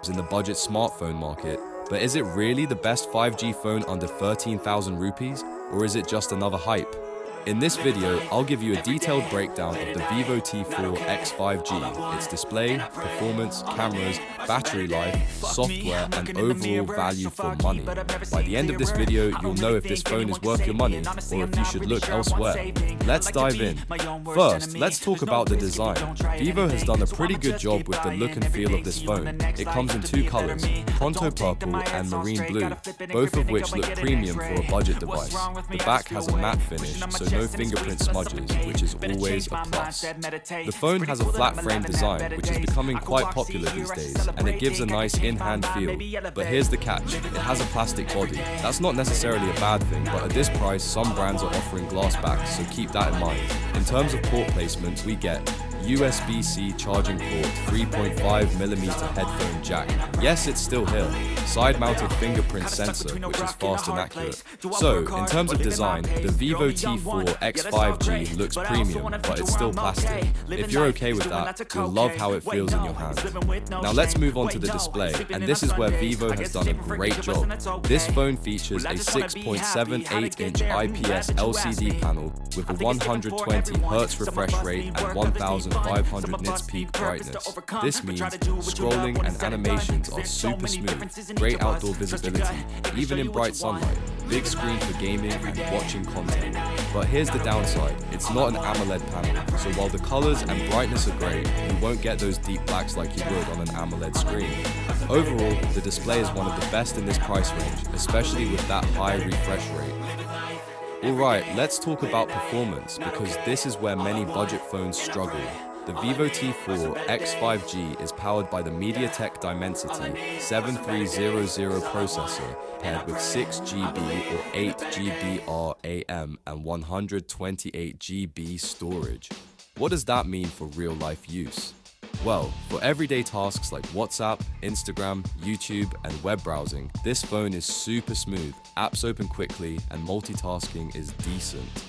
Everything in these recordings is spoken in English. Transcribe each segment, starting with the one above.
in the budget smartphone market, but is it really the best 5G phone under 13,000 rupees, or is it just another hype? In this video, I'll give you a detailed breakdown of the Vivo T4x 5G, its display, performance, cameras, battery life, software, and overall value for money. By the end of this video, you'll know if this phone is worth your money or if you should look elsewhere. Let's dive in. First, let's talk about the design. Vivo has done a pretty good job with the look and feel of this phone. It comes in two colors, Pronto Purple and Marine Blue, both of which look premium for a budget device. The back has a matte finish, so no fingerprint smudges, which is always a plus. The phone has a flat frame design, which is becoming quite popular these days, and it gives a nice in-hand feel. But here's the catch, it has a plastic body. That's not necessarily a bad thing, but at this price, some brands are offering glass backs, so keep that in mind. In terms of port placement, we get USB-C charging port, 3.5mm headphone jack. Yes, it's still here. Side-mounted fingerprint sensor, which is fast and accurate. So, in terms of design, the Vivo T4x 5G looks premium, but it's still plastic. If you're okay with that, you'll love how it feels in your hands. Now let's move on to the display, and this is where Vivo has done a great job. This phone features a 6.78-inch IPS LCD panel with a 120Hz refresh rate and 1,500 nits peak brightness. This means scrolling and animations are super smooth, great outdoor visibility, even in bright sunlight, big screen for gaming and watching content. But here's the downside, it's not an AMOLED panel, so while the colors and brightness are great, you won't get those deep blacks like you would on an AMOLED screen. Overall, the display is one of the best in this price range, especially with that high refresh rate. Alright, let's talk about performance, because this is where many budget phones struggle. The Vivo T4x 5G is powered by the MediaTek Dimensity 7300 processor, paired with 6GB or 8GB RAM and 128GB storage. What does that mean for real-life use? Well, for everyday tasks like WhatsApp, Instagram, YouTube, and web browsing, this phone is super smooth, apps open quickly, and multitasking is decent.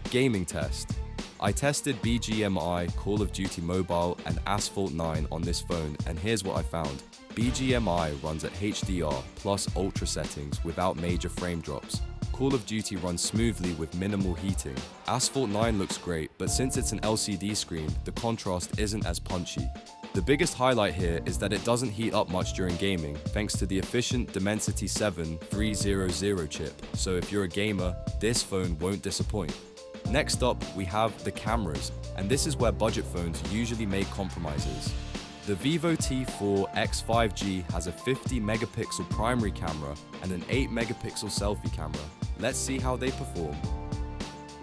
Gaming test. I tested BGMI, Call of Duty Mobile, and Asphalt 9 on this phone, and here's what I found. BGMI runs at HDR plus ultra settings without major frame drops. Call of Duty runs smoothly with minimal heating. Asphalt 9 looks great, but since it's an LCD screen, the contrast isn't as punchy. The biggest highlight here is that it doesn't heat up much during gaming, thanks to the efficient Dimensity 7300 chip, so if you're a gamer, this phone won't disappoint. Next up, we have the cameras, and this is where budget phones usually make compromises. The Vivo T4x 5G has a 50-megapixel primary camera and an 8-megapixel selfie camera. Let's see how they perform.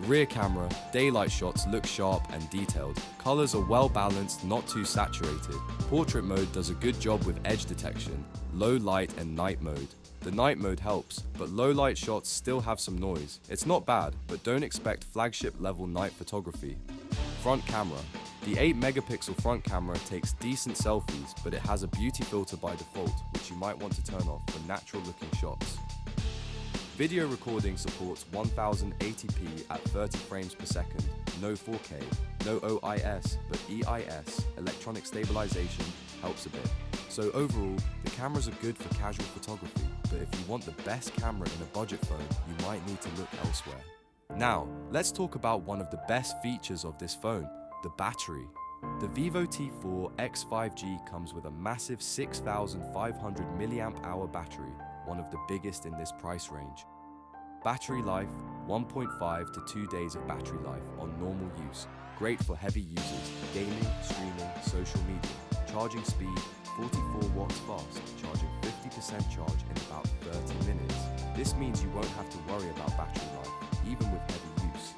Rear camera, daylight shots look sharp and detailed. Colors are well balanced, not too saturated. Portrait mode does a good job with edge detection, low light and night mode. The night mode helps, but low light shots still have some noise. It's not bad, but don't expect flagship level night photography. Front camera. The 8-megapixel front camera takes decent selfies, but it has a beauty filter by default, which you might want to turn off for natural looking shots. Video recording supports 1080p at 30 frames per second, no 4K, no OIS, but EIS, electronic stabilization, helps a bit. So overall, the cameras are good for casual photography, but if you want the best camera in a budget phone, you might need to look elsewhere. Now, let's talk about one of the best features of this phone, the battery. The Vivo T4x 5G comes with a massive 6,500 mAh battery, one of the biggest in this price range. Battery life, 1.5 to 2 days of battery life on normal use. Great for heavy users, gaming, streaming, social media. Charging speed, 44 watts fast, charging 50% charge in about 30 minutes. This means you won't have to worry about battery life, even with heavy use.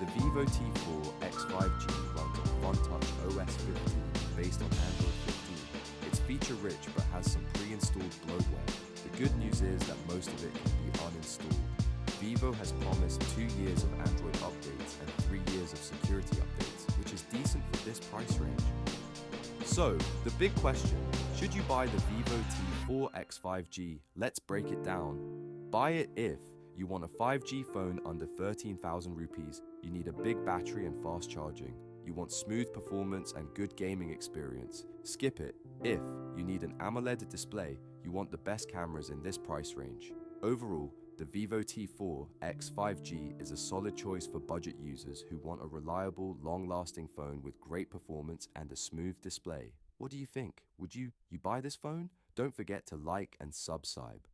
The Vivo T4x 5G runs on FunTouch OS 15, based on Android 15. It's feature-rich but has some pre-installed bloatware. The good news is that most of it can be uninstalled. Vivo has promised 2 years of Android updates and 3 years of security updates, which is decent for this price range. So, the big question, should you buy the Vivo T4x 5G? Let's break it down. Buy it if you want a 5G phone under 13,000 rupees, you need a big battery and fast charging. You want smooth performance and good gaming experience. Skip it if you need an AMOLED display, you want the best cameras in this price range. Overall, the Vivo T4x 5G is a solid choice for budget users who want a reliable, long-lasting phone with great performance and a smooth display. What do you think? Would you buy this phone? Don't forget to like and subscribe.